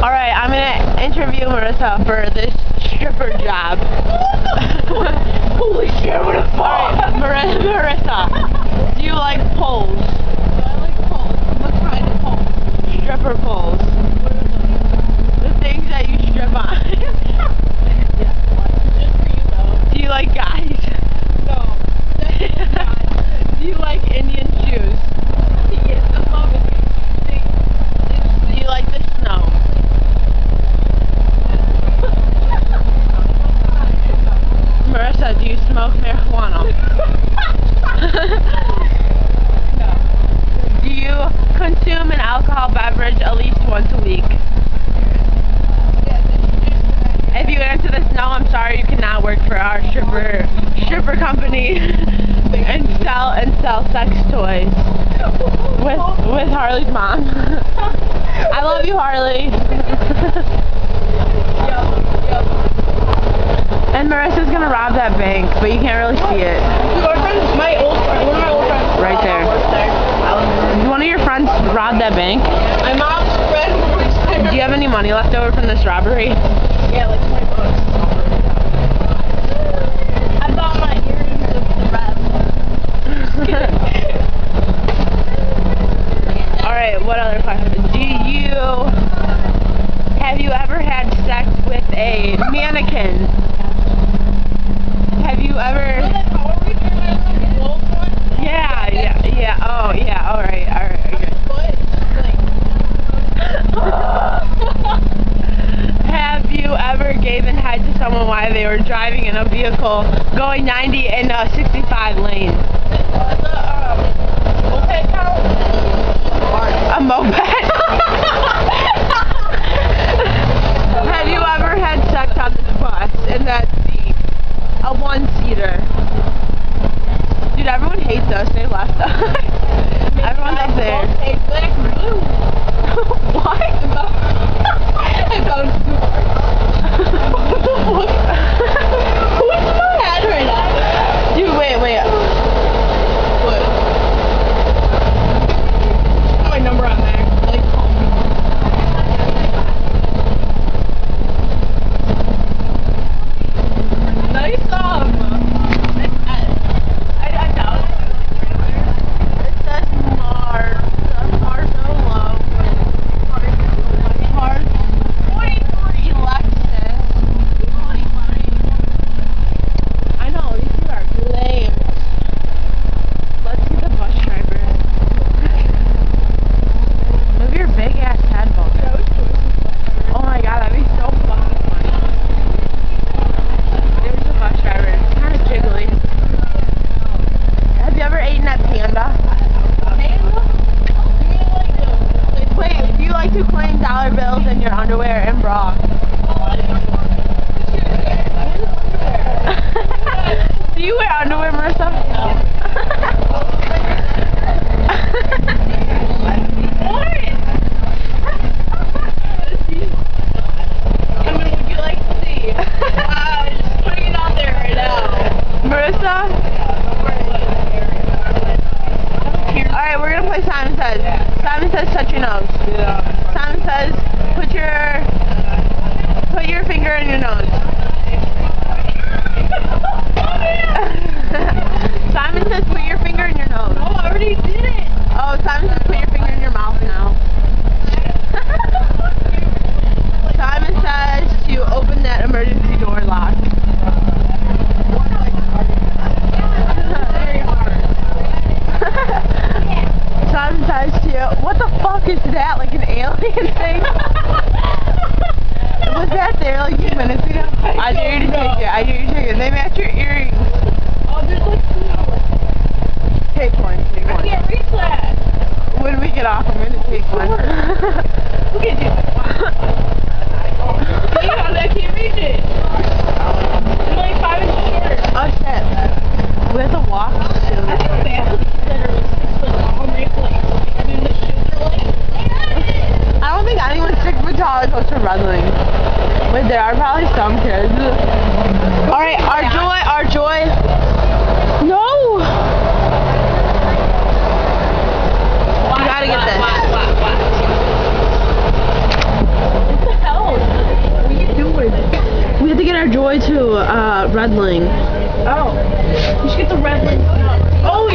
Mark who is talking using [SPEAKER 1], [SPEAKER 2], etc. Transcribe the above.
[SPEAKER 1] Alright, I'm gonna interview Marissa for this stripper job.
[SPEAKER 2] Holy shit, what a fuck!
[SPEAKER 1] Alright, Marissa, do you like poles?
[SPEAKER 2] I like poles. What kind of poles?
[SPEAKER 1] Stripper poles.
[SPEAKER 2] What are those?
[SPEAKER 1] The things that you strip on.
[SPEAKER 2] Just for you though.
[SPEAKER 1] Do you like guys?
[SPEAKER 2] No. Definitely not.
[SPEAKER 1] Do you like Indian shoes?
[SPEAKER 2] Yes, I love it.
[SPEAKER 1] Do you like the snow? Marissa, do you smoke marijuana?
[SPEAKER 2] No.
[SPEAKER 1] Do you consume an alcohol beverage at least once a week? If you answer this no, I'm sorry, you cannot work for our stripper company and sell sex toys with Harley's mom. I love you, Harley. And Marissa's gonna rob that bank, but you can't really see it.
[SPEAKER 2] One of my old friends.
[SPEAKER 1] Right there. One of your friends robbed that bank?
[SPEAKER 2] My mom's friend works there.
[SPEAKER 1] Do you have any money left over from this robbery?
[SPEAKER 2] Yeah, like $20. I bought my earrings with the rest.
[SPEAKER 1] Alright, what other question? Have you ever had sex with a mannequin? Have you ever... Yeah, oh, yeah, alright, okay. Have you ever given head to someone while they were driving in a vehicle going 90 in a 65 lane? A moped? Have you ever had sex on this bus in that seat? A one-seater? Dude, everyone hates us. They left us. Everyone's up there. What?
[SPEAKER 2] I found Who's in my head right now?
[SPEAKER 1] Dude, wait.
[SPEAKER 2] What? My number on there. Like, call me. Nice I doubt it.
[SPEAKER 1] It says Mars. Mars so low. Mars 23 Lexus. I know, these two are lame. Let's see the bus driver. Move your big ass head, Vulcan. Oh my god, that'd be so fucking funny. There's the bus driver. It's kind of jiggly. Have you ever eaten at Panda? Wait, do you like to claim dollar bills in your underwear and bra? Do you wear underwear, Marissa?
[SPEAKER 2] Would you like to see? Just putting it out there right now.
[SPEAKER 1] Marissa? Alright, we're gonna play Simon Says. Simon Says touch your nose. Simon Says put your finger in your nose. Simon Says put your finger in your nose.
[SPEAKER 2] Oh, I already did it.
[SPEAKER 1] Oh, Simon Says put your finger in your mouth now. Simon Says to open that emergency door lock.
[SPEAKER 2] Very hard.
[SPEAKER 1] Simon Says to... What the fuck is that? Like an alien thing? Was that there like 2 minutes ago? I dare you to take it. I dare you to take it. They match your earrings.
[SPEAKER 2] Oh, there's like two.
[SPEAKER 1] Take one.
[SPEAKER 2] I can't reach that.
[SPEAKER 1] When we get off, I'm going to take one.
[SPEAKER 2] Look at you. I can't reach it. I'm like 5 inches shorter.
[SPEAKER 1] Oh shit. We have to walk soon.
[SPEAKER 2] I feel bad for the kids that are like 6 foot long. They have to like, I mean, the shoes are like,
[SPEAKER 1] I don't think anyone's 6 foot tall that goes to wrestling. But there are probably some kids. Alright, our joy. No! You gotta get this.
[SPEAKER 2] What?
[SPEAKER 1] way to Redling.
[SPEAKER 2] Oh. You should get the red one. Oh,